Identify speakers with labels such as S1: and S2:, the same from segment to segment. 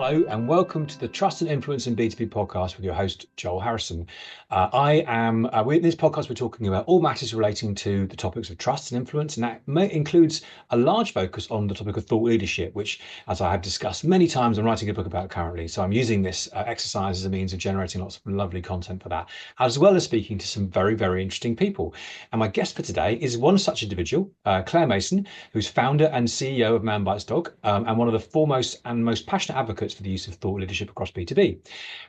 S1: Hello and welcome to the Trust and Influence in B2B podcast with your host, Joel Harrison. In this podcast, we're talking about all matters relating to the topics of trust and influence, and that includes a large focus on the topic of thought leadership, which, as I have discussed many times, I'm writing a book about currently. So I'm using this exercise as a means of generating lots of lovely content for that, as well as speaking to some very, very interesting people. And my guest for today is one such individual, Claire Mason, who's founder and CEO of Man Bites Dog, and one of the foremost and most passionate advocates for the use of thought leadership across B2B.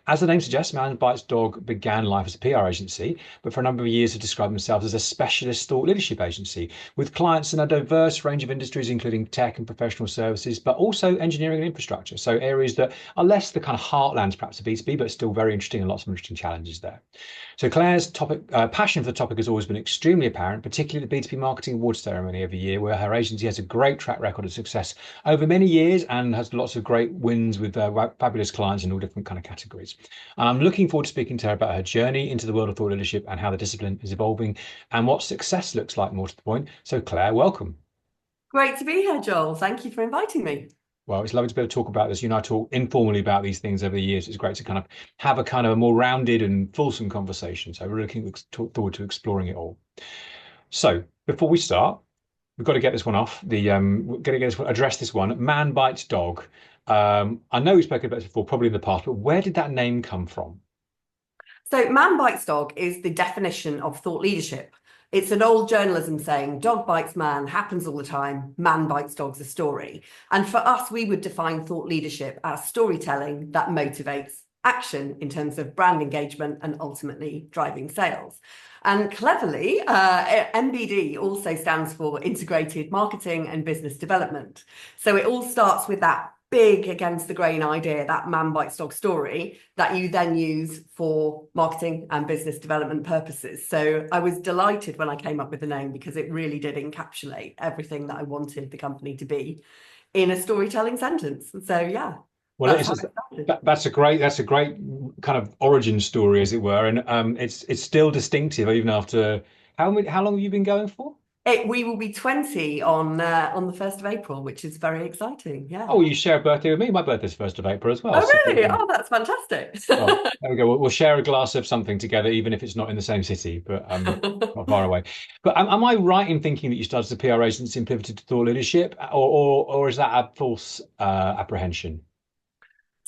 S1: As the name suggests, Man Bites Dog began life as a PR agency, but for a number of years have described themselves as a specialist thought leadership agency with clients in a diverse range of industries, including tech and professional services, but also engineering and infrastructure. So areas that are less the kind of heartlands perhaps of B2B, but still very interesting and lots of interesting challenges there. So Claire's passion for the topic has always been extremely apparent, particularly at the B2B Marketing Awards ceremony every year, where her agency has a great track record of success over many years and has lots of great wins with fabulous clients in all different kind of categories. And I'm looking forward to speaking to her about her journey into the world of thought leadership and how the discipline is evolving and what success looks like, more to the point. So Claire, welcome.
S2: Great to be here, Joel. Thank you for inviting me.
S1: Well, it's lovely to be able to talk about this. You and I talk informally about these things over the years. It's great to kind of have a kind of a more rounded and fulsome conversation. So we're looking forward to exploring it all. So before we start, we've got to get this one off. Address this one. Man Bites Dog. I know we've spoken about this before, probably in the past, but where did that name come from?
S2: So Man Bites Dog is the definition of thought leadership. It's an old journalism saying, dog bites man, happens all the time, man bites dog's a story. And for us, we would define thought leadership as storytelling that motivates action in terms of brand engagement and ultimately driving sales. And cleverly, MBD also stands for Integrated Marketing and Business Development. So it all starts with that big against the grain idea, that man bites dog story that you then use for marketing and business development purposes. So I was delighted when I came up with the name because it really did encapsulate everything that I wanted the company to be in a storytelling sentence. So yeah.
S1: Well, that's a great kind of origin story, as it were, and it's still distinctive even after how long have you been going for?
S2: We will be 20 on the 1st of April, which is very exciting. Yeah.
S1: Oh, you share a birthday with me. My birthday's 1st of April as well.
S2: Oh, really? Oh, that's fantastic.
S1: Well, there we go. We'll share a glass of something together, even if it's not in the same city, but not far away. But am I right in thinking that you started as a PR agency and pivoted to thought leadership, or is that a false apprehension?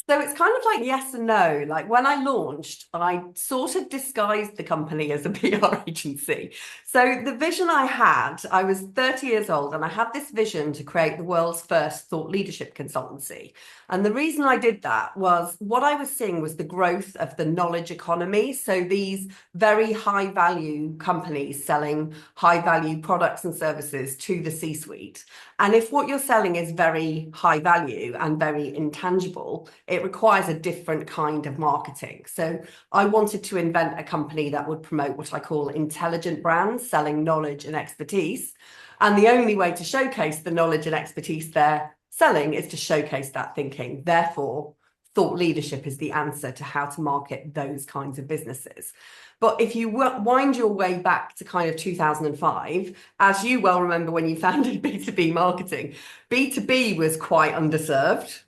S2: So it's kind of like yes and no. Like when I launched, I sort of disguised the company as a PR agency. So the vision I had, I was 30 years old and I had this vision to create the world's first thought leadership consultancy. And the reason I did that was what I was seeing was the growth of the knowledge economy. So these very high value companies selling high value products and services to the C-suite. And if what you're selling is very high value and very intangible, it requires a different kind of marketing. So I wanted to invent a company that would promote what I call intelligent brands, selling knowledge and expertise. And the only way to showcase the knowledge and expertise they're selling is to showcase that thinking. Therefore, thought leadership is the answer to how to market those kinds of businesses. But if you wind your way back to kind of 2005, as you well remember when you founded B2B Marketing, B2B was quite underserved.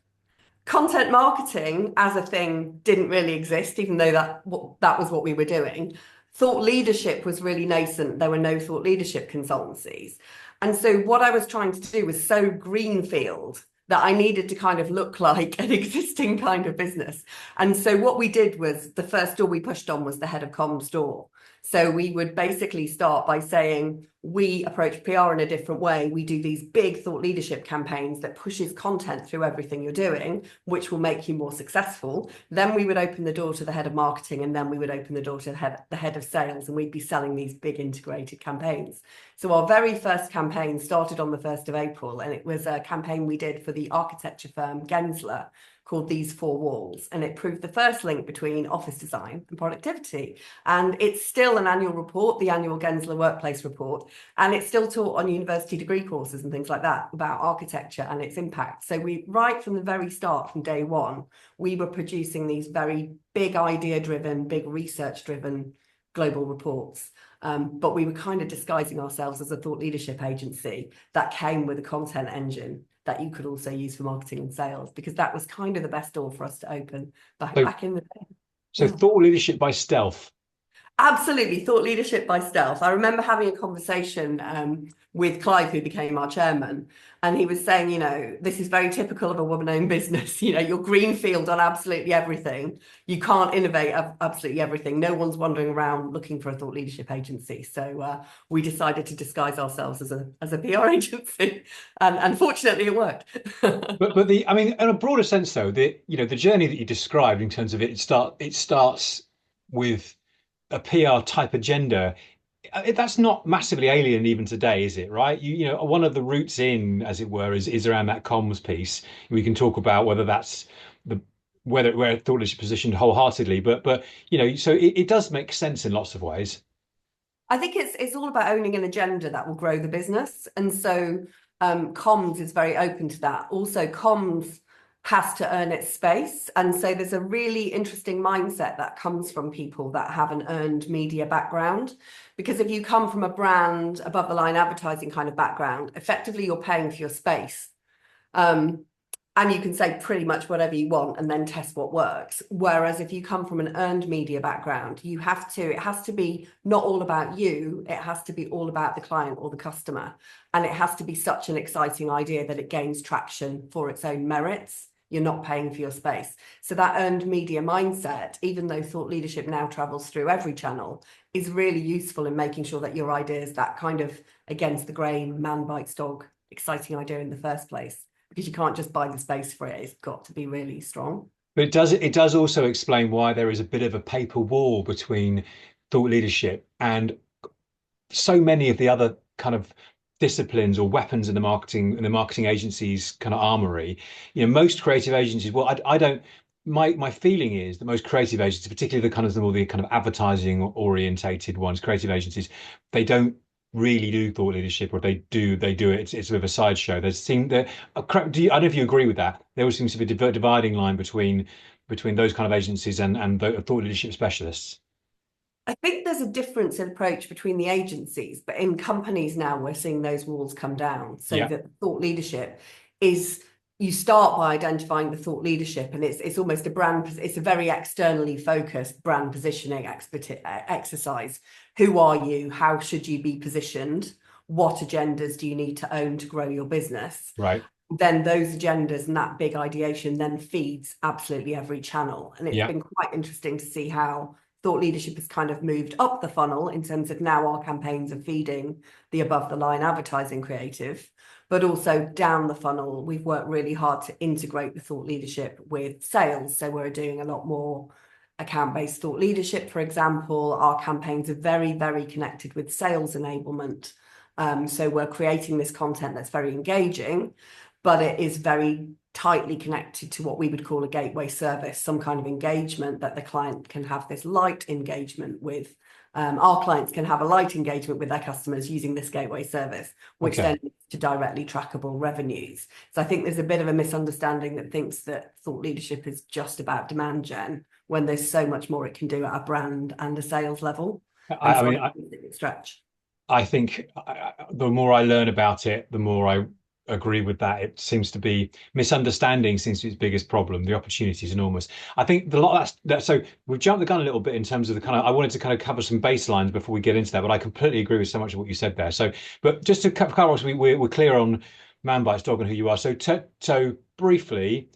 S2: Content marketing as a thing didn't really exist, even though that was what we were doing. Thought leadership was really nascent. There were no thought leadership consultancies. And so what I was trying to do was so greenfield that I needed to kind of look like an existing kind of business. And so what we did was the first door we pushed on was the head of comms door. So we would basically start by saying, we approach PR in a different way. We do these big thought leadership campaigns that pushes content through everything you're doing, which will make you more successful. Then we would open the door to the head of marketing, and then we would open the door to the head of sales, and we'd be selling these big integrated campaigns. So our very first campaign started on the 1st of April, and it was a campaign we did for the architecture firm Gensler, called These Four Walls, and it proved the first link between office design and productivity. And it's still an annual report, the annual Gensler Workplace Report, and it's still taught on university degree courses and things like that about architecture and its impact. So we, right from the very start, from day one, we were producing these very big idea-driven, big research-driven global reports. But we were kind of disguising ourselves as a thought leadership agency that came with a content engine that you could also use for marketing and sales, because that was kind of the best door for us to open
S1: So,
S2: back in the day.
S1: so
S2: Yeah.
S1: thought leadership by stealth.
S2: Absolutely, thought leadership by stealth. I remember having a conversation with Clive, who became our chairman, and he was saying, this is very typical of a woman-owned business. You're greenfield on absolutely everything. You can't innovate absolutely everything. No one's wandering around looking for a thought leadership agency. So we decided to disguise ourselves as a PR agency, and fortunately, it worked.
S1: But I mean, in a broader sense, though, the journey that you described in terms of it starts with a PR type agenda. That's not massively alien even today, is it? Right? One of the routes in, as it were, is around that comms piece. We can talk about whether that's the where thought leadership positioned wholeheartedly, but so it does make sense in lots of ways.
S2: I think it's all about owning an agenda that will grow the business. And so comms is very open to that. Also, comms has to earn its space. And so there's a really interesting mindset that comes from people that have an earned media background. Because if you come from a brand, above the line advertising kind of background, effectively you're paying for your space. And you can say pretty much whatever you want and then test what works. Whereas if you come from an earned media background, it has to be not all about you, it has to be all about the client or the customer. And it has to be such an exciting idea that it gains traction for its own merits. You're not paying for your space. So that earned media mindset, even though thought leadership now travels through every channel, is really useful in making sure that your idea is that kind of against the grain, man bites dog, exciting idea in the first place. Because you can't just buy the space for it. It's got to be really strong.
S1: But it does also explain why there is a bit of a paper wall between thought leadership and so many of the other kind of disciplines or weapons in the marketing agencies kind of armory. Most creative agencies, well, I don't. My feeling is that most creative agencies, particularly the kind of advertising orientated ones, creative agencies, they don't really do thought leadership, or they do it. It's a bit of a sideshow. I don't know if you agree with that. There always seems to be a dividing line between those kind of agencies and the thought leadership specialists.
S2: I think there's a difference in approach between the agencies, but in companies now we're seeing those walls come down. So
S1: Yeah.
S2: that thought leadership is, you start by identifying the thought leadership, and it's almost it's a very externally focused brand positioning exercise. Who are you? How should you be positioned? What agendas do you need to own to grow your business?
S1: Right.
S2: Then those agendas and that big ideation then feeds absolutely every channel. And it's
S1: Yeah.
S2: been quite interesting to see how thought leadership has kind of moved up the funnel in terms of now our campaigns are feeding the above the line advertising creative, but also down the funnel, we've worked really hard to integrate the thought leadership with sales. So we're doing a lot more account-based thought leadership, for example. Our campaigns are very, very connected with sales enablement. So we're creating this content that's very engaging, but it is very tightly connected to what we would call a gateway service, some kind of engagement that the client can have this light engagement with. Our clients can have a light engagement with their customers using this gateway service, which then leads to directly trackable revenues. So I think there's a bit of a misunderstanding that thinks that thought leadership is just about demand gen, when there's so much more it can do at a brand and a sales level.
S1: I mean,
S2: Stretch.
S1: I think the more I learn about it, the more I agree with that. It seems to be misunderstanding seems to be its biggest problem. The opportunity is enormous. I think the lot that so we've jumped the gun a little bit in terms of the kind of, I wanted to kind of cover some baselines before we get into that, but I completely agree with so much of what you said there. So, but just to cover off, we're clear on Man Bites Dog and who you are. So briefly,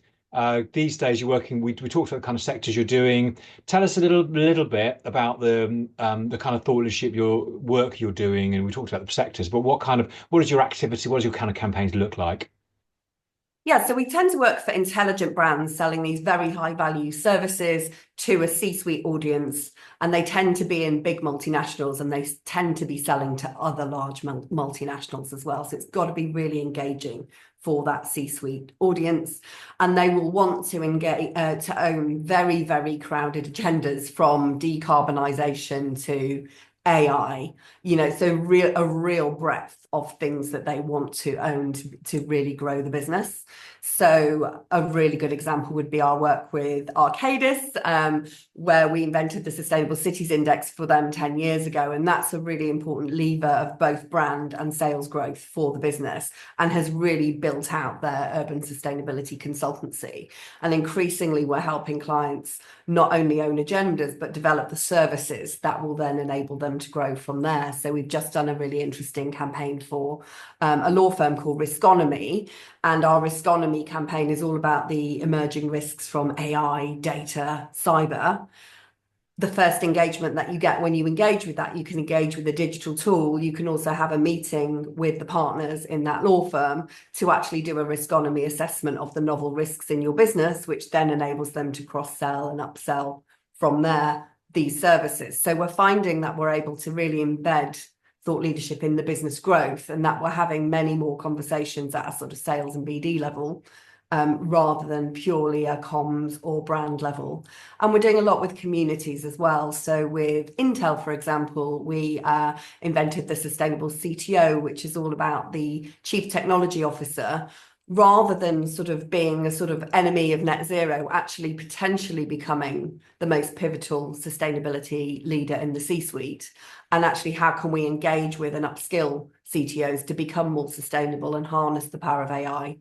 S1: these days you're working. We talked about the kind of sectors you're doing. Tell us a little bit about the kind of thought leadership, your work you're doing, and we talked about the sectors. But what is your activity? What does your kind of campaigns look like?
S2: Yeah, so we tend to work for intelligent brands selling these very high value services to a C-suite audience, and they tend to be in big multinationals, and they tend to be selling to other large multinationals as well. So it's got to be really engaging for that C-suite audience, and they will want to engage to own very, very crowded agendas, from decarbonisation to AI, so a real breadth of things that they want to own to really grow the business. So a really good example would be our work with Arcadis, where we invented the Sustainable Cities Index for them 10 years ago. And that's a really important lever of both brand and sales growth for the business, and has really built out their urban sustainability consultancy. And increasingly, we're helping clients not only own agendas, but develop the services that will then enable them to grow from there. So we've just done a really interesting campaign for a law firm called Riskonomy. And our Riskonomy campaign is all about the emerging risks from AI, data, cyber. The first engagement that you get when you engage with that, you can engage with a digital tool. You can also have a meeting with the partners in that law firm to actually do a riskonomy assessment of the novel risks in your business, which then enables them to cross-sell and upsell from there these services. So we're finding that we're able to really embed thought leadership in the business growth, and that we're having many more conversations at a sort of sales and BD level, rather than purely a comms or brand level. And we're doing a lot with communities as well. So with Intel, for example, we invented the Sustainable CTO, which is all about the Chief Technology Officer, rather than sort of being a sort of enemy of net zero, actually potentially becoming the most pivotal sustainability leader in the C-suite. And actually, how can we engage with and upskill CTOs to become more sustainable and harness the power of AI?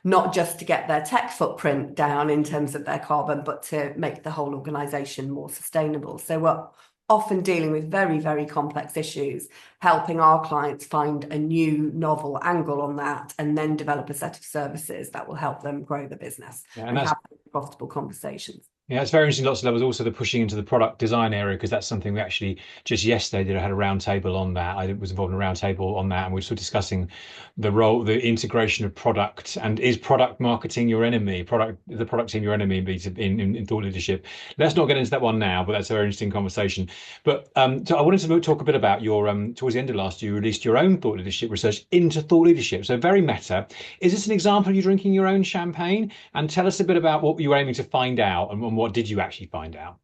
S2: Not just to get their tech footprint down in terms of their carbon, but to make the whole organization more sustainable. So we're often dealing with very, very complex issues, helping our clients find a new novel angle on that, and then develop a set of services that will help them grow the business and have profitable conversations.
S1: Yeah, it's very interesting. Lots of levels. Also, the pushing into the product design area, because that's something we actually just yesterday did. I had a roundtable on that. I was involved in a roundtable on that, and we were sort of discussing the role, the integration of product, and is product marketing your enemy? The product team your enemy in thought leadership. Let's not get into that one now, but that's a very interesting conversation. But so I wanted to talk a bit about your towards the end of last year, you released your own thought leadership research into thought leadership. So very meta. Is this an example of you drinking your own champagne? And tell us a bit about what you were aiming to find out, and what did you actually find out?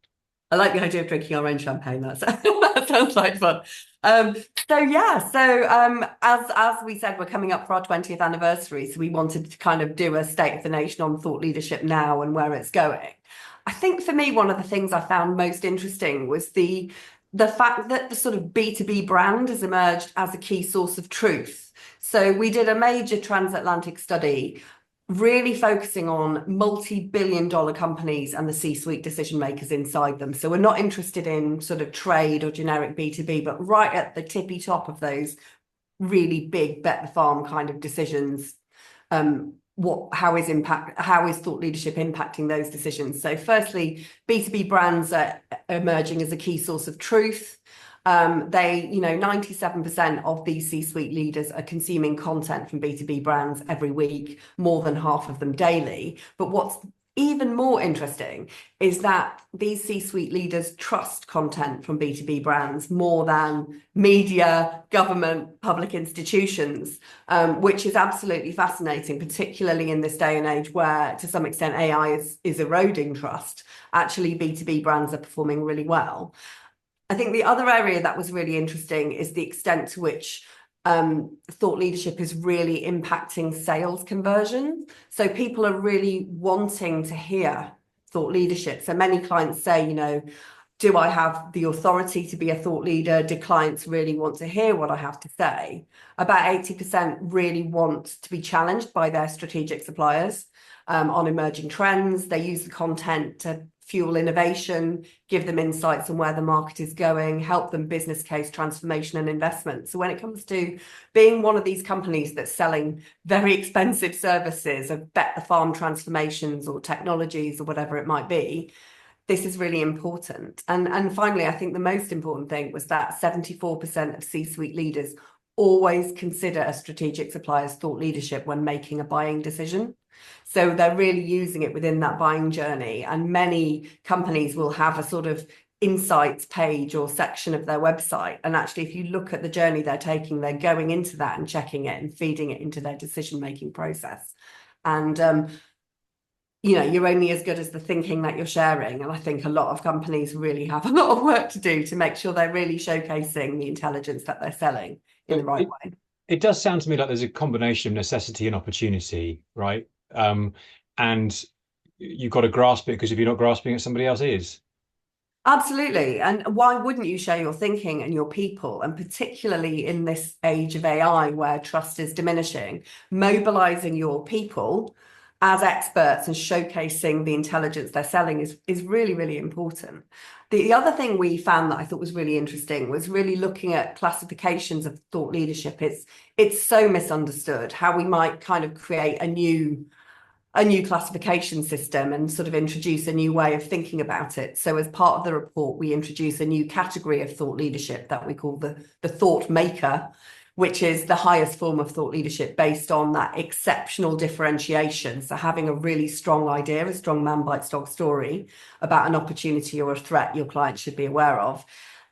S2: I like the idea of drinking our own champagne. That sounds like fun. As we said, we're coming up for our 20th anniversary, so we wanted to kind of do a state of the nation on thought leadership now and where it's going. I think for me, one of the things I found most interesting was the fact that the sort of B2B brand has emerged as a key source of truth. So we did a major transatlantic study really focusing on multi-billion-dollar companies and the C-suite decision makers inside them. So we're not interested in sort of trade or generic B2B, but right at the tippy top of those really big bet the farm kind of decisions. How is thought leadership impacting those decisions? So firstly, B2B brands are emerging as a key source of truth. 97% of these C-suite leaders are consuming content from B2B brands every week, more than half of them daily. But what's even more interesting is that these C-suite leaders trust content from B2B brands more than media, government, public institutions, which is absolutely fascinating, particularly in this day and age where, to some extent, AI is eroding trust. Actually, B2B brands are performing really well. I think the other area that was really interesting is the extent to which thought leadership is really impacting sales conversion. So people are really wanting to hear thought leadership. So many clients say, do I have the authority to be a thought leader? Do clients really want to hear what I have to say? About 80% really want to be challenged by their strategic suppliers on emerging trends. They use the content to fuel innovation, give them insights on where the market is going, help them business case transformation and investment. So when it comes to being one of these companies that's selling very expensive services of bet the farm transformations or technologies or whatever it might be, this is really important. And finally, I think the most important thing was that 74% of C-suite leaders always consider a strategic supplier's thought leadership when making a buying decision. So they're really using it within that buying journey. And many companies will have a sort of insights page or section of their website. And actually, if you look at the journey they're taking, they're going into that and checking it and feeding it into their decision-making process. And you're only as good as the thinking that you're sharing. And I think a lot of companies really have a lot of work to do to make sure they're really showcasing the intelligence that they're selling in the
S1: But
S2: right way.
S1: it does sound to me like there's a combination of necessity and opportunity, right? And you've got to grasp it, because if you're not grasping it, somebody else is.
S2: Absolutely. And why wouldn't you share your thinking and your people? And particularly in this age of AI where trust is diminishing, mobilizing your people as experts and showcasing the intelligence they're selling is really, really important. The other thing we found that I thought was really interesting was really looking at classifications of thought leadership. It's so misunderstood how we might kind of create a new classification system and sort of introduce a new way of thinking about it. So as part of the report, we introduce a new category of thought leadership that we call the thought maker, which is the highest form of thought leadership based on that exceptional differentiation. So having a really strong idea, a strong man bites dog story about an opportunity or a threat your client should be aware of,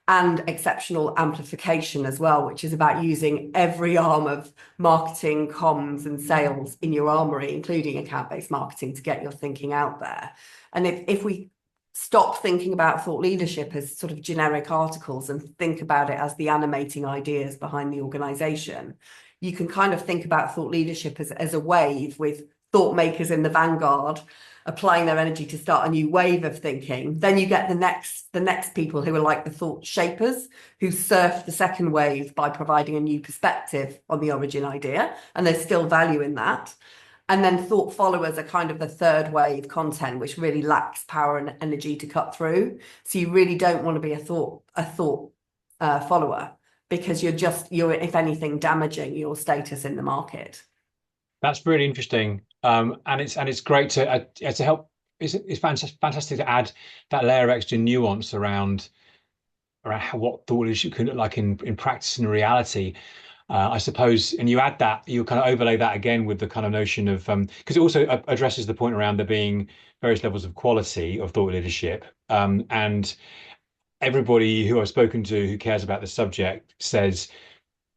S2: and exceptional amplification as well, which is about using every arm of marketing, comms, and sales in your armory, including account-based marketing, to get your thinking out there. And if we stop thinking about thought leadership as sort of generic articles and think about it as the animating ideas behind the organization, you can kind of think about thought leadership as a wave with thought makers in the vanguard applying their energy to start a new wave of thinking. Then you get the next people who are like the thought shapers, who surf the second wave by providing a new perspective on the origin idea, and there's still value in that. And then thought followers are kind of the third wave content, which really lacks power and energy to cut through. So you really don't want to be a thought follower, because you're if anything damaging your status in the market.
S1: That's really interesting, and it's great to help. It's fantastic to add that layer of extra nuance around what thought leadership could look like in practice and reality. I suppose, and you add that, you kind of overlay that again with the kind of notion of, because it also addresses the point around there being various levels of quality of thought leadership, and everybody who I've spoken to who cares about the subject says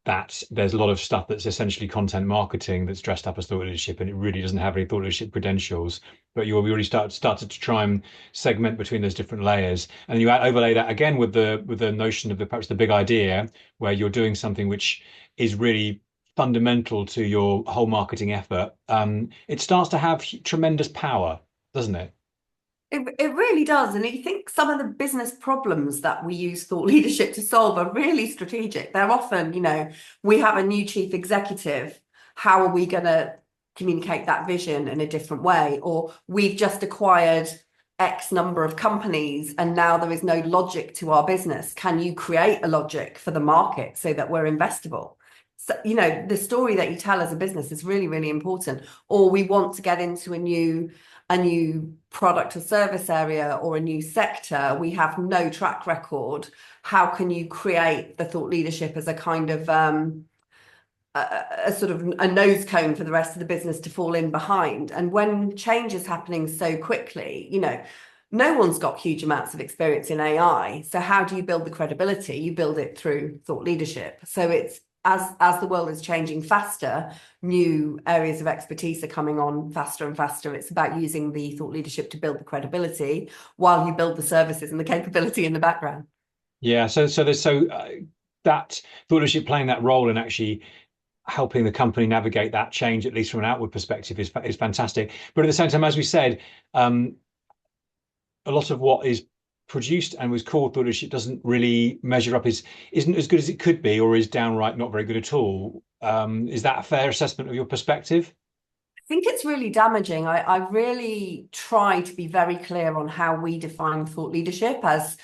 S1: that there's a lot of stuff that's essentially content marketing that's dressed up as thought leadership, and it really doesn't have any thought leadership credentials. But we already started to try and segment between those different layers, and you overlay that again with the notion of perhaps the big idea, where you're doing something which is really fundamental to your whole marketing effort. It starts to have tremendous power, doesn't it?
S2: It really does. And you think some of the business problems that we use thought leadership to solve are really strategic. They're often, we have a new chief executive. How are we going to communicate that vision in a different way? Or we've just acquired X number of companies and now there is no logic to our business. Can you create a logic for the market so that we're investable? So, the story that you tell as a business is really, really important. Or we want to get into a new product or service area or a new sector. We have no track record. How can you create the thought leadership as a kind of a sort of a nose cone for the rest of the business to fall in behind? And when change is happening so quickly, no one's got huge amounts of experience in AI. So how do you build the credibility? You build it through thought leadership. So it's as the world is changing faster, new areas of expertise are coming on faster and faster. It's about using the thought leadership to build the credibility while you build the services and the capability in the background.
S1: Yeah. So that thought leadership playing that role in actually helping the company navigate that change, at least from an outward perspective, is fantastic. But at the same time, as we said, a lot of what is produced and was called thought leadership doesn't really measure up, isn't as good as it could be, or is downright not very good at all. Is that a fair assessment of your perspective?
S2: I think it's really damaging. I really try to be very clear on how we define thought leadership as,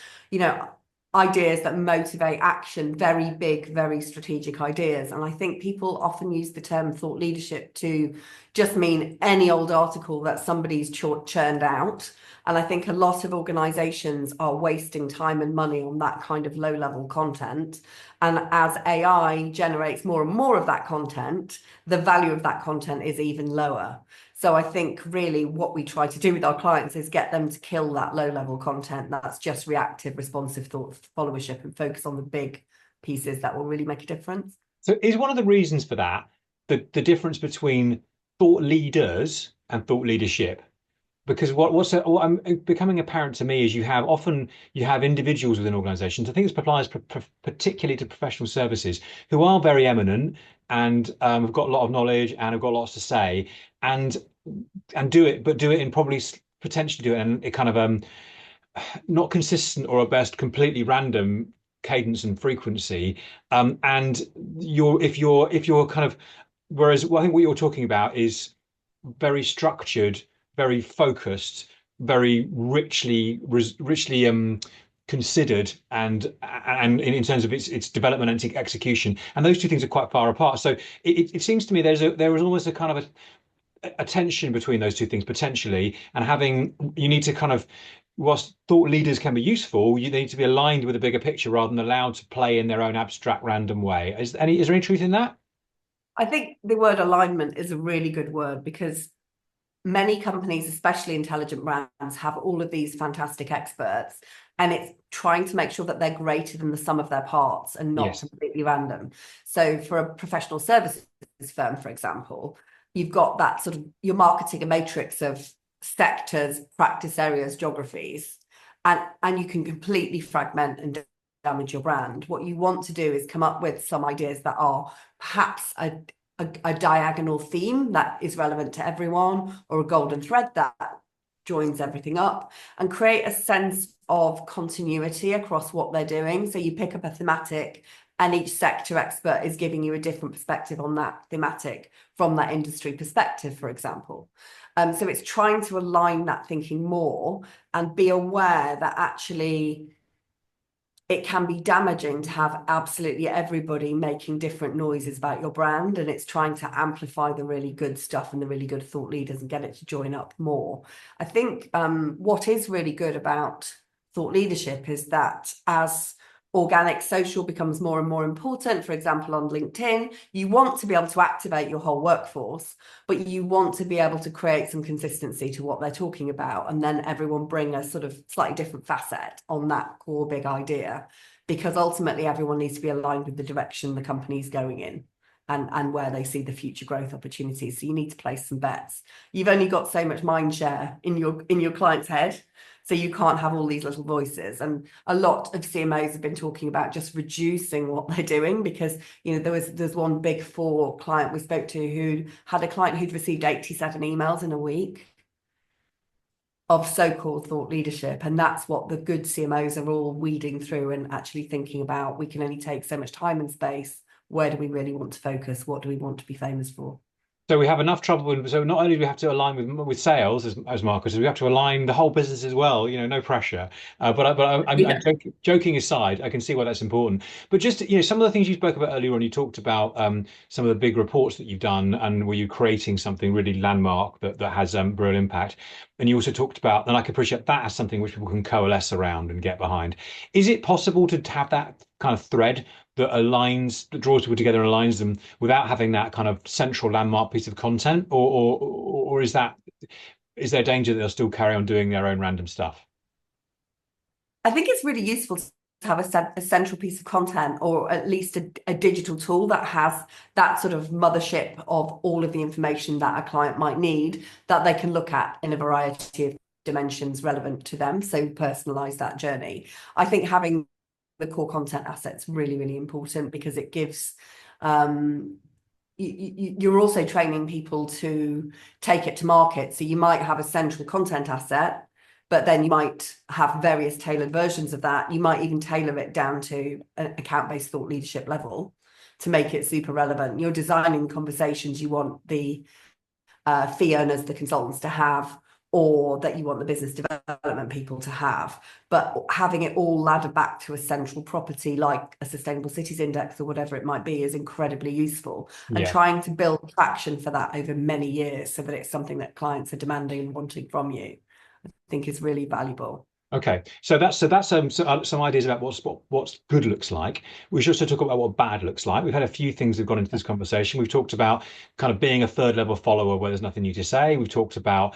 S2: ideas that motivate action, very big, very strategic ideas. And I think people often use the term thought leadership to just mean any old article that somebody's churned out. And I think a lot of organizations are wasting time and money on that kind of low-level content. And as AI generates more and more of that content, the value of that content is even lower. So I think really what we try to do with our clients is get them to kill that low-level content that's just reactive, responsive thought followership, and focus on the big pieces that will really make a difference.
S1: So is one of the reasons for that the difference between thought leaders and thought leadership? because what I'm becoming apparent to me is you have individuals within organizations. I think this applies particularly to professional services who are very eminent and have got a lot of knowledge and have got lots to say and do it, but do it in probably potentially do it in a kind of not consistent or at best completely random cadence and frequency. And if you're kind of whereas I think what you're talking about is very structured, very focused, very richly considered and in terms of its development and execution. And those two things are quite far apart. So it seems to me there is almost a kind of a tension between those two things potentially, and having you need to kind of whilst thought leaders can be useful, you need to be aligned with a bigger picture rather than allowed to play in their own abstract random way. Is there any truth in that?
S2: I think the word alignment is a really good word because many companies, especially intelligent brands, have all of these fantastic experts, and it's trying to make sure that they're greater than the sum of their parts and not
S1: Yes.
S2: completely random. So for a professional services firm, for example, you've got that sort of, you're marketing a matrix of sectors, practice areas, geographies, and you can completely fragment and damage your brand. What you want to do is come up with some ideas that are perhaps a diagonal theme that is relevant to everyone, or a golden thread that joins everything up, and create a sense of continuity across what they're doing. So you pick up a thematic and each sector expert is giving you a different perspective on that thematic from that industry perspective, for example. So it's trying to align that thinking more and be aware that actually it can be damaging to have absolutely everybody making different noises about your brand, and it's trying to amplify the really good stuff and the really good thought leaders and get it to join up more. I think what is really good about thought leadership is that as organic social becomes more and more important, for example, on LinkedIn, you want to be able to activate your whole workforce, but you want to be able to create some consistency to what they're talking about, and then everyone bring a sort of slightly different facet on that core big idea, because ultimately everyone needs to be aligned with the direction the company's going in and where they see the future growth opportunities. So you need to place some bets. You've only got so much mind share in your client's head, so you can't have all these little voices. And a lot of CMOs have been talking about just reducing what they're doing, because there's one big four client we spoke to who had a client who'd received 87 emails in a week of so-called thought leadership. And that's what the good CMOs are all weeding through and actually thinking about. We can only take so much time and space. Where do we really want to focus? What do we want to be famous for?
S1: So we have enough trouble with, so not only do we have to align with sales as marketers, we have to align the whole business as well. No pressure. I'm
S2: Yeah.
S1: joking aside, I can see why that's important. But just some of the things you spoke about earlier on, you talked about some of the big reports that you've done, and were you creating something really landmark that has real impact. And you also talked about, and I can appreciate that as something which people can coalesce around and get behind. Is it possible to have that kind of thread that draws people together and aligns them without having that kind of central landmark piece of content, or is there danger that they'll still carry on doing their own random stuff?
S2: I think it's really useful to have a central piece of content, or at least a digital tool that has that sort of mothership of all of the information that a client might need, that they can look at in a variety of dimensions relevant to them. So personalize that journey. I think having the core content assets really, really important, because it gives you're also training people to take it to market. So you might have a central content asset, but then you might have various tailored versions of that. You might even tailor it down to an account-based thought leadership level to make it super relevant. You're designing conversations you want the fee earners, the consultants to have, or that you want the business development people to have. But having it all ladder back to a central property like a sustainable cities index or whatever it might be is incredibly useful. And
S1: Yeah.
S2: trying to build traction for that over many years so that it's something that clients are demanding and wanting from you, I think is really valuable.
S1: Okay, so that's some ideas about what's good looks like. We should also talk about what bad looks like. We've had a few things that have gone into this conversation. We've talked about kind of being a third level follower where there's nothing new to say. We've talked about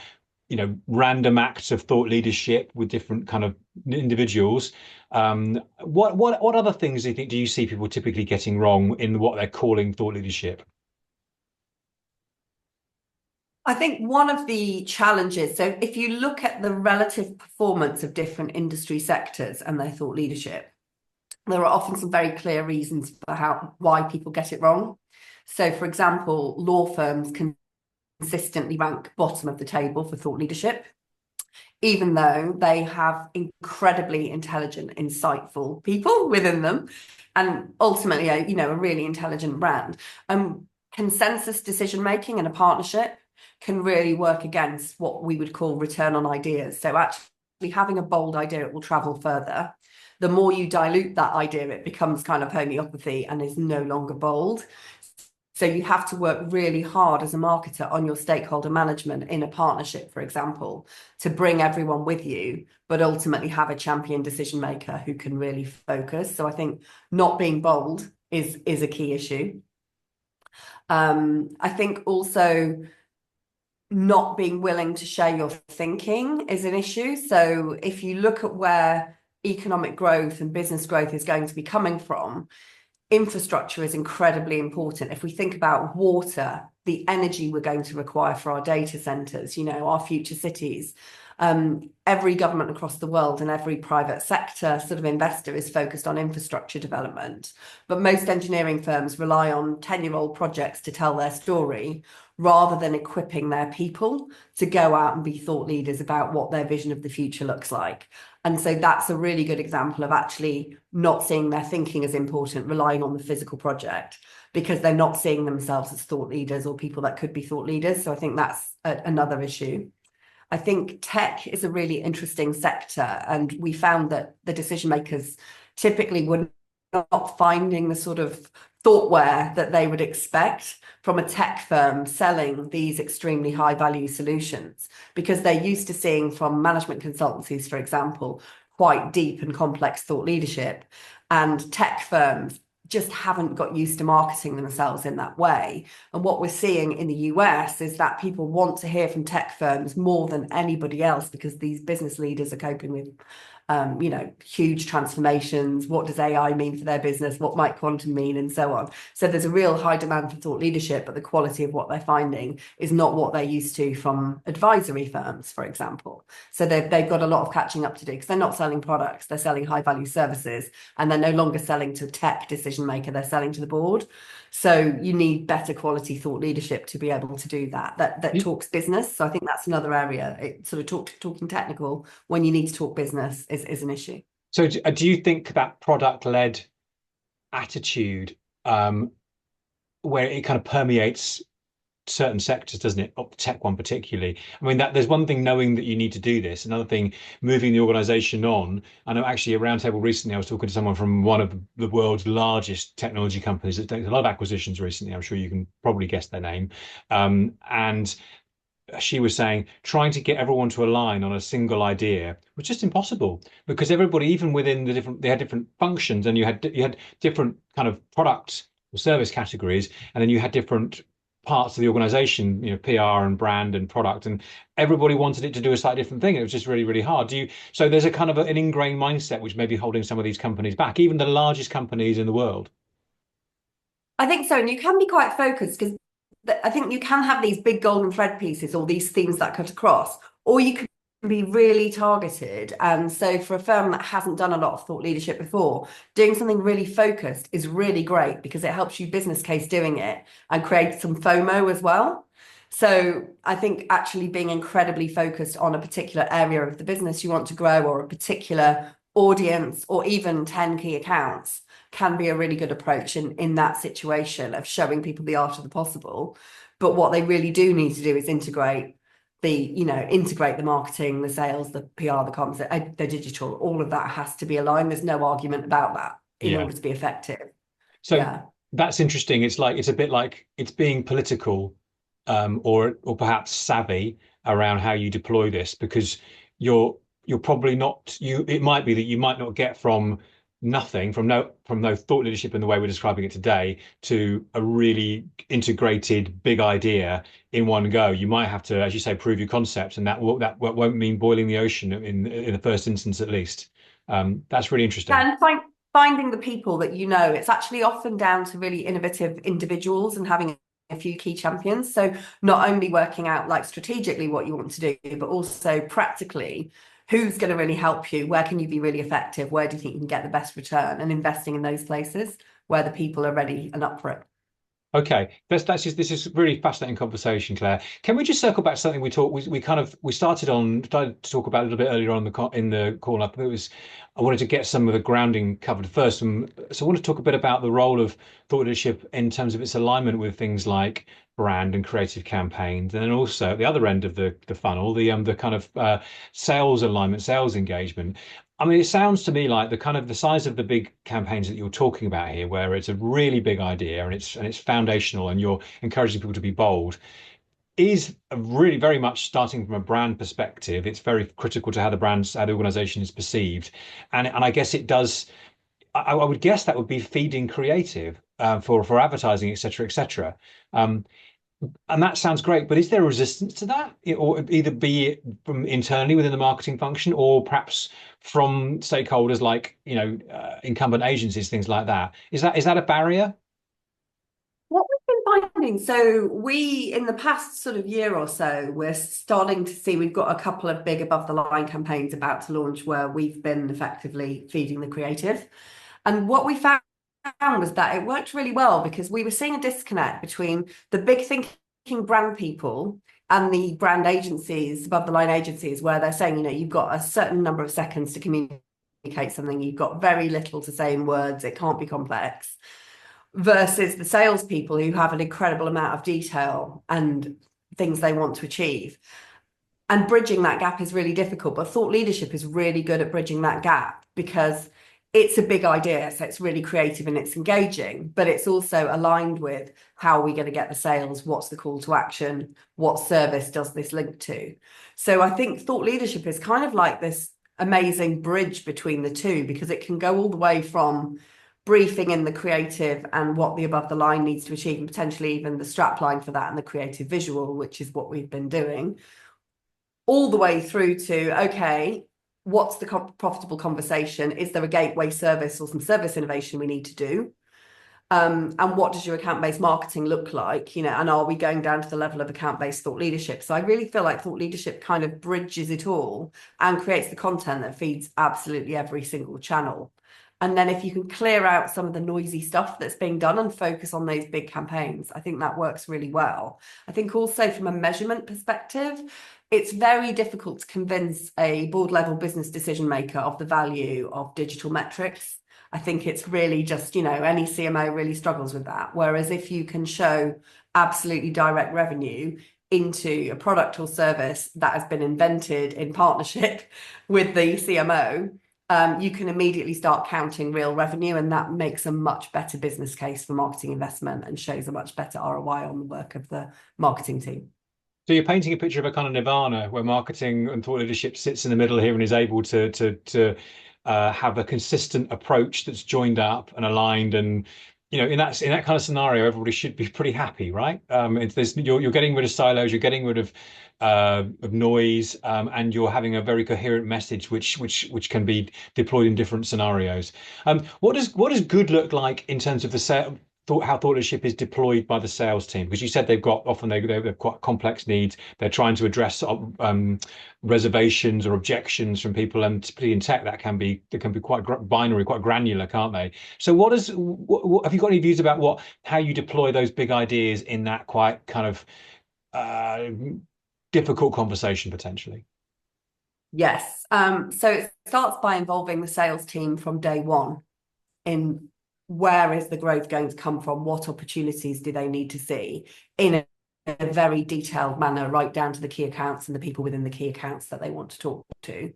S1: random acts of thought leadership with different kind of individuals. What other things do you see people typically getting wrong in what they're calling thought leadership?
S2: I think one of the challenges, so if you look at the relative performance of different industry sectors and their thought leadership, there are often some very clear reasons for why people get it wrong. So, for example, law firms consistently rank bottom of the table for thought leadership, even though they have incredibly intelligent, insightful people within them, and ultimately, a really intelligent brand. Consensus decision making in a partnership can really work against what we would call return on ideas. So actually having a bold idea, it will travel further. The more you dilute that idea, it becomes kind of homeopathy and is no longer bold. So you have to work really hard as a marketer on your stakeholder management in a partnership, for example, to bring everyone with you, but ultimately have a champion decision maker who can really focus. So I think not being bold is a key issue. I think also not being willing to share your thinking is an issue. So if you look at where economic growth and business growth is going to be coming from, infrastructure is incredibly important. If we think about water, the energy we're going to require for our data centers, our future cities, every government across the world and every private sector sort of investor is focused on infrastructure development. But most engineering firms rely on 10-year-old projects to tell their story rather than equipping their people to go out and be thought leaders about what their vision of the future looks like. And so that's a really good example of actually not seeing their thinking as important, relying on the physical project, because they're not seeing themselves as thought leaders or people that could be thought leaders. So I think that's another issue. I think tech is a really interesting sector, and we found that the decision makers typically were not finding the sort of thoughtware that they would expect from a tech firm selling these extremely high value solutions, because they're used to seeing from management consultancies, for example, quite deep and complex thought leadership, and tech firms just haven't got used to marketing themselves in that way. And what we're seeing in the US is that people want to hear from tech firms more than anybody else, because these business leaders are coping with huge transformations. What does AI mean for their business? What might quantum mean? And so on. So there's a real high demand for thought leadership, but the quality of what they're finding is not what they're used to from advisory firms, for example. So they've got a lot of catching up to do, because they're not selling products, they're selling high value services, and they're no longer selling to tech decision maker, they're selling to the board. So you need better quality thought leadership to be able to do that talks business. So I think that's another area. It sort of talking technical when you need to talk business is an issue.
S1: So do you think that product-led attitude, where it kind of permeates certain sectors, doesn't it? Tech one particularly. I mean, that there's one thing knowing that you need to do this, another thing moving the organization on. I know actually a roundtable recently, I was talking to someone from one of the world's largest technology companies that does a lot of acquisitions recently. I'm sure you can probably guess their name. And she was saying trying to get everyone to align on a single idea was just impossible, because everybody, even within they had different functions, and you had different kind of product or service categories, and then you had different parts of the organization, PR and brand and product, and everybody wanted it to do a slightly different thing. It was just really, really hard. So there's a kind of an ingrained mindset which may be holding some of these companies back, even the largest companies in the world.
S2: I think so. And you can be quite focused, because I think you can have these big golden thread pieces or these themes that cut across, or you can be really targeted. And so for a firm that hasn't done a lot of thought leadership before, doing something really focused is really great, because it helps you business case doing it and create some FOMO as well. So I think actually being incredibly focused on a particular area of the business you want to grow, or a particular audience, or even 10 key accounts, can be a really good approach in that situation of showing people the art of the possible. But what they really do need to do is integrate the marketing, the sales, the PR, the comms, the digital. All of that has to be aligned. There's no argument about that in order to be effective.
S1: So that's interesting. It's a bit like it's being political, or perhaps savvy around how you deploy this, because you're probably not it might be that you might not get from nothing, from no thought leadership in the way we're describing it today, to a really integrated big idea in one go. You might have to, as you say, prove your concept, and that won't mean boiling the ocean in the first instance, at least. That's really interesting.
S2: And finding the people that it's actually often down to really innovative individuals and having a few key champions. So not only working out like strategically what you want to do, but also practically who's going to really help you, where can you be really effective, where do you think you can get the best return, and investing in those places where the people are ready and up for it.
S1: Okay, this is really fascinating conversation, Claire. Can we just circle back to something we started to talk about a little bit earlier on in the call up. It was I wanted to get some of the grounding covered first, and so I want to talk a bit about the role of thought leadership in terms of its alignment with things like brand and creative campaigns, and then also at the other end of the funnel, the kind of sales alignment, sales engagement. I mean, it sounds to me like the size of the big campaigns that you're talking about here, where it's a really big idea and it's foundational and you're encouraging people to be bold, is really very much starting from a brand perspective. It's very critical to how the organization is perceived, and I guess it does. I would guess that would be feeding creative for advertising, etc., etc. And that sounds great, but is there a resistance to that? Or either be it from internally within the marketing function, or perhaps from stakeholders like, incumbent agencies, things like that. Is that a barrier?
S2: What we've been finding, so we, in the past sort of year or so, we're starting to see we've got a couple of big above the line campaigns about to launch where we've been effectively feeding the creative. And what we found was that it worked really well because we were seeing a disconnect between the big thinking brand people and the brand agencies, above the line agencies, where they're saying, you've got a certain number of seconds to communicate something, you've got very little to say in words, it can't be complex, versus the salespeople who have an incredible amount of detail and things they want to achieve. And bridging that gap is really difficult, but thought leadership is really good at bridging that gap because it's a big idea, so it's really creative and it's engaging, but it's also aligned with how are we going to get the sales, what's the call to action, what service does this link to. So I think thought leadership is kind of like this amazing bridge between the two, because it can go all the way from briefing in the creative and what the above the line needs to achieve, and potentially even the strap line for that and the creative visual, which is what we've been doing, all the way through to, okay, what's the profitable conversation? Is there a gateway service or some service innovation we need to do? And what does your account-based marketing look like? And are we going down to the level of account-based thought leadership? So I really feel like thought leadership kind of bridges it all and creates the content that feeds absolutely every single channel. And then if you can clear out some of the noisy stuff that's being done and focus on those big campaigns, I think that works really well. I think also from a measurement perspective, it's very difficult to convince a board level business decision maker of the value of digital metrics. I think it's really just, any CMO really struggles with that. Whereas if you can show absolutely direct revenue into a product or service that has been invented in partnership with the CMO, you can immediately start counting real revenue, and that makes a much better business case for marketing investment and shows a much better ROI on the work of the marketing team.
S1: So you're painting a picture of a kind of nirvana where marketing and thought leadership sits in the middle here and is able to have a consistent approach that's joined up and aligned, and in that kind of scenario, everybody should be pretty happy, right? You're getting rid of silos, you're getting rid of noise, and you're having a very coherent message which can be deployed in different scenarios. What does good look like in terms of how thought leadership is deployed by the sales team? Because you said they've quite complex needs. They're trying to address reservations or objections from people, and particularly in tech, that can be quite binary, quite granular, can't they? So, have you got any views about how you deploy those big ideas in that quite kind of difficult conversation potentially?
S2: Yes. So it starts by involving the sales team from day one in where is the growth going to come from? What opportunities do they need to see in a very detailed manner, right down to the key accounts and the people within the key accounts that they want to talk to.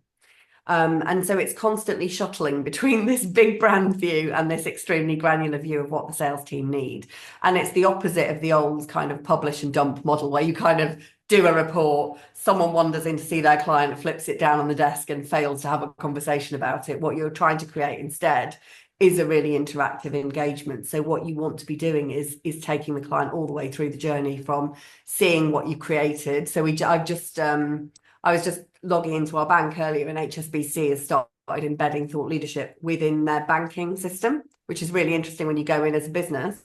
S2: And so it's constantly shuttling between this big brand view and this extremely granular view of what the sales team need. And it's the opposite of the old kind of publish and dump model, where you kind of do a report, someone wanders in to see their client, flips it down on the desk and fails to have a conversation about it. What you're trying to create instead is a really interactive engagement. So what you want to be doing is taking the client all the way through the journey from seeing what you created. So I was just logging into our bank earlier, and HSBC has started embedding thought leadership within their banking system, which is really interesting when you go in as a business.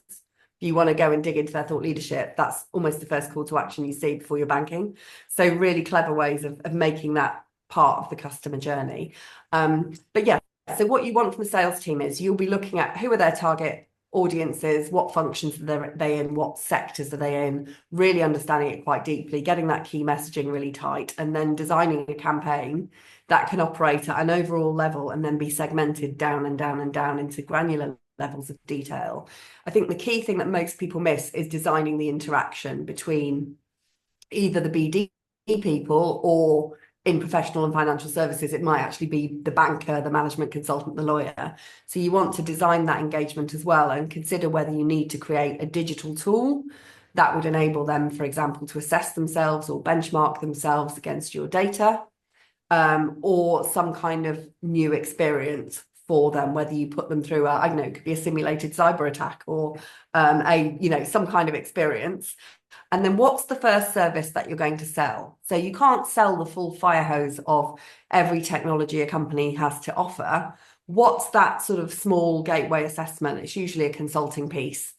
S2: if you want to go and dig into their thought leadership, that's almost the first call to action you see before you're banking. So really clever ways of making that part of the customer journey. But yeah, so what you want from the sales team is you'll be looking at who are their target audiences, what functions are they in, what sectors are they in, really understanding it quite deeply, getting that key messaging really tight, and then designing a campaign that can operate at an overall level and then be segmented down and down and down into granular levels of detail. I think the key thing that most people miss is designing the interaction between either the BD people or in professional and financial services, it might actually be the banker, the management consultant, the lawyer. So you want to design that engagement as well and consider whether you need to create a digital tool that would enable them, for example, to assess themselves or benchmark themselves against your data, or some kind of new experience for them, whether you put them through I don't know, it could be a simulated cyber attack or some kind of experience. And then what's the first service that you're going to sell? So you can't sell the full fire hose of every technology a company has to offer. What's that sort of small gateway assessment? It's usually a consulting piece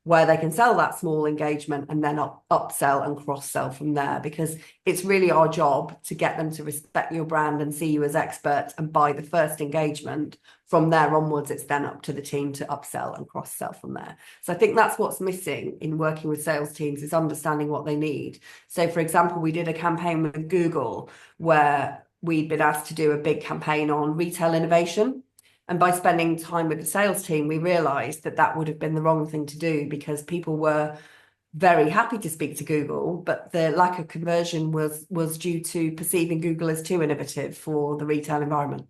S2: where they can sell that small engagement and then upsell and cross-sell from there, because it's really our job to get them to respect your brand and see you as experts and buy the first engagement. From there onwards, it's then up to the team to upsell and cross-sell from there. So I think that's what's missing in working with sales teams, is understanding what they need. So for example, we did a campaign with Google where we'd been asked to do a big campaign on retail innovation. And by spending time with the sales team, we realized that that would have been the wrong thing to do, because people were very happy to speak to Google, but the lack of conversion was due to perceiving Google as too innovative for the retail environment.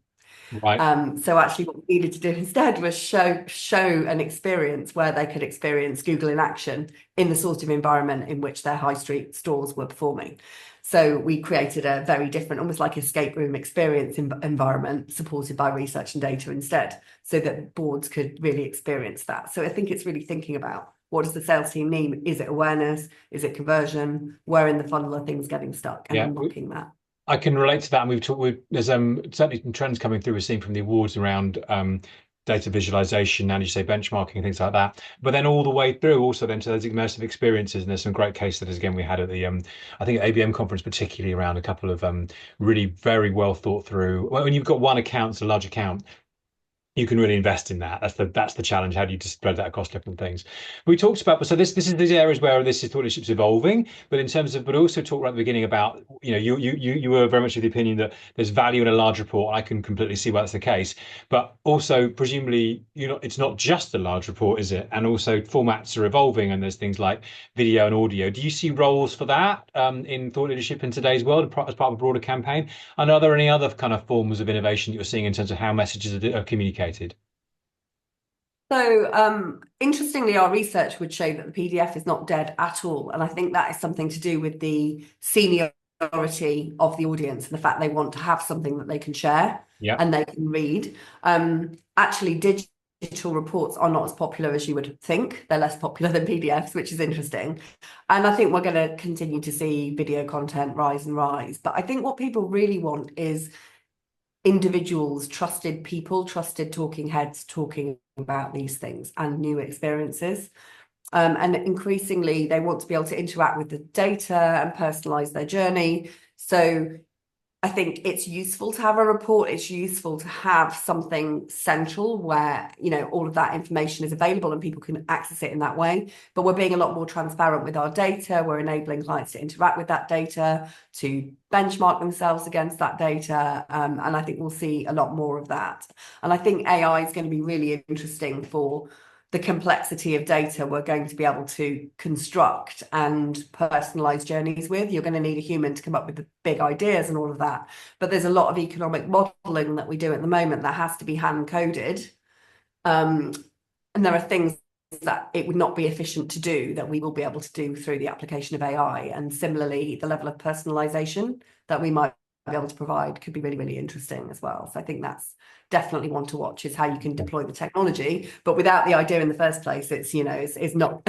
S1: Right.
S2: So actually what we needed to do instead was show an experience where they could experience Google in action in the sort of environment in which their high street stores were performing. So we created a very different, almost like escape room experience environment supported by research and data instead, so that boards could really experience that. So I think it's really thinking about, what does the sales team need? Is it awareness? Is it conversion? Where in the funnel are things getting stuck, and unlocking that?
S1: I can relate to that, and there's certainly some trends coming through we're seeing from the awards around data visualization and, you say, benchmarking and things like that. But then all the way through also then to those immersive experiences, and there's some great case studies again we had at the I think ABM conference, particularly around a couple of really very well thought through. When you've got one account, it's a large account, you can really invest in that. That's the challenge. How do you just spread that across different things? We talked about, so this is these areas where this is thought leadership's evolving, but in terms of, but also talk right at the beginning about, you were very much of the opinion that there's value in a large report. I can completely see why that's the case, but also presumably it's not just a large report, is it? And also formats are evolving, and there's things like video and audio. Do you see roles for that in thought leadership in today's world as part of a broader campaign? And are there any other kind of forms of innovation that you're seeing in terms of how messages are communicated?
S2: So interestingly, our research would show that the PDF is not dead at all. And I think that is something to do with the seniority of the audience and the fact they want to have something that they can share and they can read. Actually, digital reports are not as popular as you would think. They're less popular than PDFs, which is interesting. And I think we're going to continue to see video content rise and rise. But I think what people really want is individuals, trusted people, trusted talking heads talking about these things and new experiences. And increasingly, they want to be able to interact with the data and personalize their journey. So I think it's useful to have a report. It's useful to have something central where, all of that information is available and people can access it in that way. But we're being a lot more transparent with our data. We're enabling clients to interact with that data, to benchmark themselves against that data. And I think we'll see a lot more of that. And I think AI is going to be really interesting for the complexity of data we're going to be able to construct and personalize journeys with. You're going to need a human to come up with the big ideas and all of that. But there's a lot of economic modeling that we do at the moment that has to be hand coded. And there are things that it would not be efficient to do that we will be able to do through the application of AI. And similarly, the level of personalization that we might be able to provide could be really, really interesting as well. So I think that's definitely one to watch, is how you can deploy the technology, but without the idea in the first place, it's not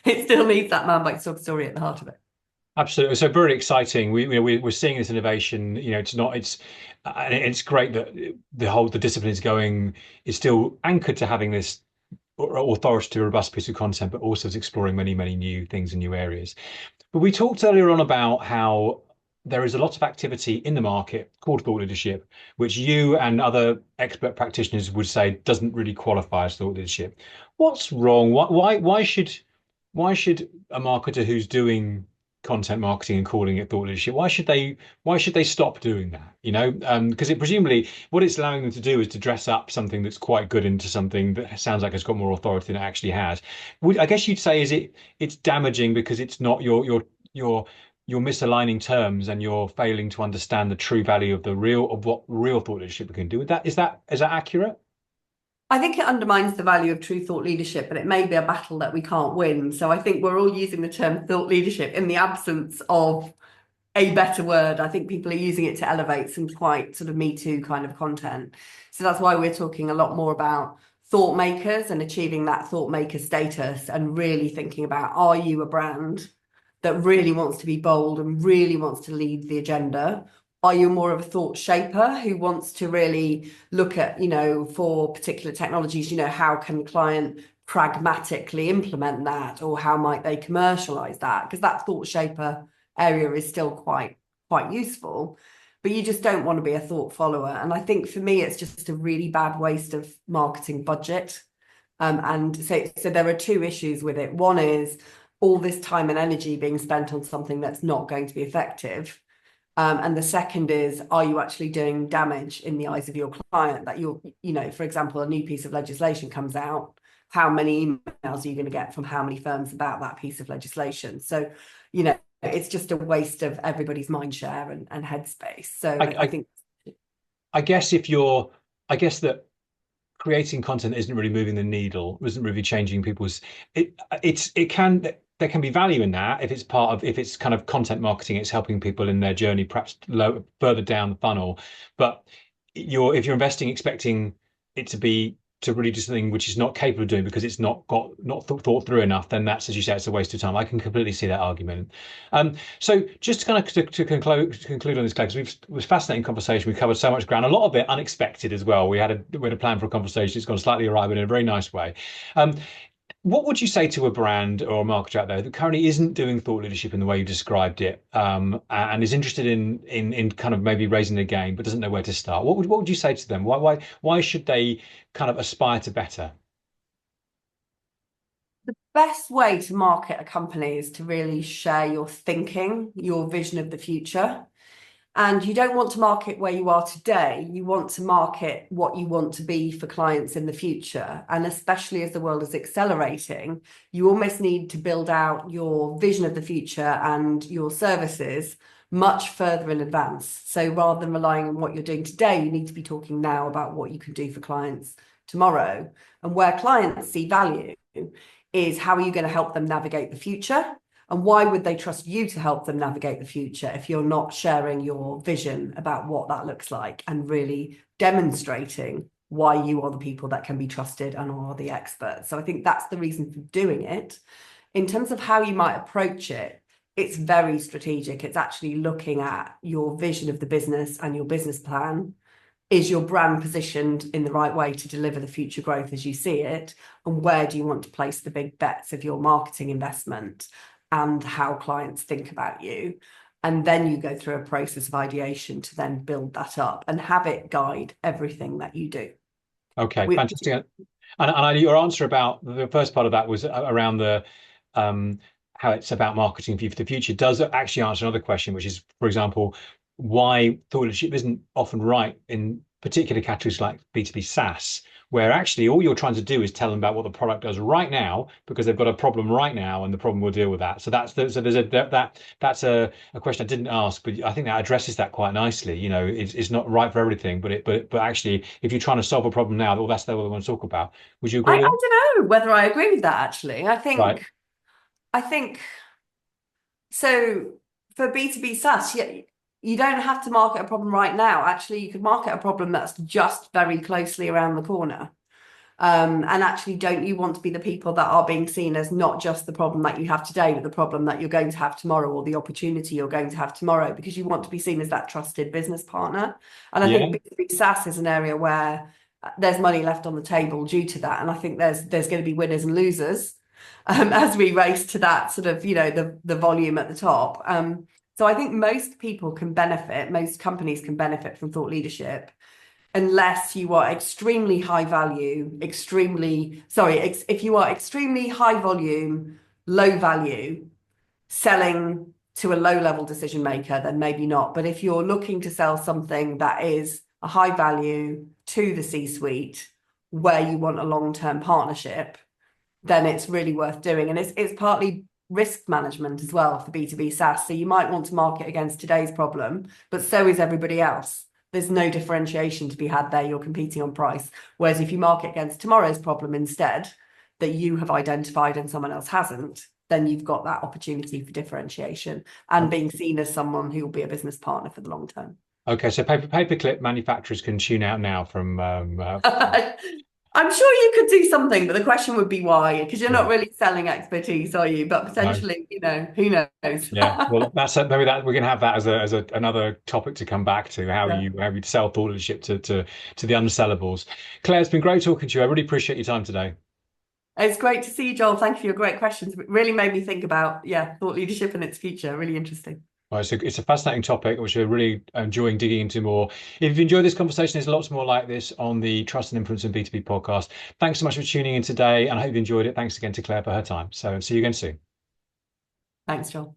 S2: it still needs that man bite dog story at the heart of it.
S1: Absolutely. So very exciting. We're seeing this innovation. It's great that the discipline is still anchored to having this authoritative, robust piece of content, but also is exploring many, many new things and new areas. But we talked earlier on about how there is a lot of activity in the market called thought leadership, which you and other expert practitioners would say doesn't really qualify as thought leadership. What's wrong? Why should a marketer who's doing content marketing and calling it thought leadership, why should they stop doing that? You know, because it presumably what it's allowing them to do is to dress up something that's quite good into something that sounds like it's got more authority than it actually has. I guess you'd say it's damaging because it's not you're misaligning terms and you're failing to understand the true value of what real thought leadership can do. With that, is that accurate?
S2: I think it undermines the value of true thought leadership, but it may be a battle that we can't win. So I think we're all using the term thought leadership in the absence of a better word. I think people are using it to elevate some quite sort of Me Too kind of content. So that's why we're talking a lot more about thought makers and achieving that thought maker status and really thinking about, are you a brand that really wants to be bold and really wants to lead the agenda? Are you more of a thought shaper who wants to really look at, for particular technologies, how can the client pragmatically implement that, or how might they commercialize that? Because that thought shaper area is still quite useful, but you just don't want to be a thought follower. And I think for me, it's just a really bad waste of marketing budget. And so there are two issues with it. One is all this time and energy being spent on something that's not going to be effective. And the second is, are you actually doing damage in the eyes of your client? That for example, a new piece of legislation comes out, how many emails are you going to get from how many firms about that piece of legislation? So, it's just a waste of everybody's mind share and headspace. So I think,
S1: I guess that creating content isn't really moving the needle, isn't really changing people's, there can be value in that if it's kind of content marketing, it's helping people in their journey, perhaps further down the funnel. But if you're investing, expecting it to really do something which is not capable of doing because it's not thought through enough, then that's, as you say, it's a waste of time. I can completely see that argument. So just kind of to conclude on this, Claire, because it was a fascinating conversation. We covered so much ground, a lot of it unexpected as well. We had a plan for a conversation. It's gone slightly awry, but in a very nice way. What would you say to a brand or a marketer out there that currently isn't doing thought leadership in the way you described it, and is interested in kind of maybe raising their game but doesn't know where to start? What would you say to them? Why should they kind of aspire to better?
S2: the best way to market a company is to really share your thinking, your vision of the future. And you don't want to market where you are today. You want to market what you want to be for clients in the future. And especially as the world is accelerating, you almost need to build out your vision of the future and your services much further in advance. So rather than relying on what you're doing today, you need to be talking now about what you can do for clients tomorrow. And where clients see value is, how are you going to help them navigate the future? And why would they trust you to help them navigate the future if you're not sharing your vision about what that looks like and really demonstrating why you are the people that can be trusted and are the experts? So I think that's the reason for doing it. In terms of how you might approach it, it's very strategic. It's actually looking at your vision of the business and your business plan. Is your brand positioned in the right way to deliver the future growth as you see it? And where do you want to place the big bets of your marketing investment and how clients think about you? And then you go through a process of ideation to then build that up and have it guide everything that you do.
S1: Okay, fantastic. And your answer about the first part of that was around the how it's about marketing for the future does actually answer another question, which is, for example, why thought leadership isn't often right in particular categories like B2B SaaS, where actually all you're trying to do is tell them about what the product does right now because they've got a problem right now and the problem will deal with that. So that's a question I didn't ask, but I think that addresses that quite nicely. You know, it's not right for everything, but actually, if you're trying to solve a problem now, well, that's what they want to talk about. Would you agree
S2: I
S1: with that?
S2: don't know whether I agree with that, actually.
S1: Right.
S2: I think so. For B2B SaaS, you don't have to market a problem right now. Actually, you could market a problem that's just very closely around the corner. And actually, don't you want to be the people that are being seen as not just the problem that you have today, but the problem that you're going to have tomorrow, or the opportunity you're going to have tomorrow, because you want to be seen as that trusted business partner. And I think B2B SaaS is an area where there's money left on the table due to that. And I think there's going to be winners and losers as we race to that sort of, the volume at the top. So I think most people can benefit, most companies can benefit from thought leadership, unless you are extremely high value, if you are extremely high volume, low value, selling to a low level decision maker, then maybe not. But if you're looking to sell something that is a high value to the C-suite, where you want a long-term partnership, then it's really worth doing. And it's partly risk management as well for B2B SaaS. So you might want to market against today's problem, but so is everybody else. There's no differentiation to be had there. You're competing on price. Whereas if you market against tomorrow's problem instead, that you have identified and someone else hasn't, then you've got that opportunity for differentiation and being seen as someone who will be a business partner for the long term.
S1: Okay, so paperclip manufacturers can tune out now from.
S2: I'm sure you could do something, but the question would be why, because you're not really selling expertise, are you? But potentially, who knows?
S1: Yeah, well, maybe that we're going to have that as another topic to come back to how you sell thought leadership to the unsellables. Claire, it's been great talking to you. I really appreciate your time today.
S2: It's great to see you, Joel. Thank you for your great questions. It really made me think about thought leadership and its future. Really interesting.
S1: Well, it's a fascinating topic, which we're really enjoying digging into more. If you enjoyed this conversation, there's lots more like this on the Trust and Influence in B2B podcast. Thanks so much for tuning in today, and I hope you enjoyed it. Thanks again to Claire for her time. So see you again soon.
S2: Thanks, Joel.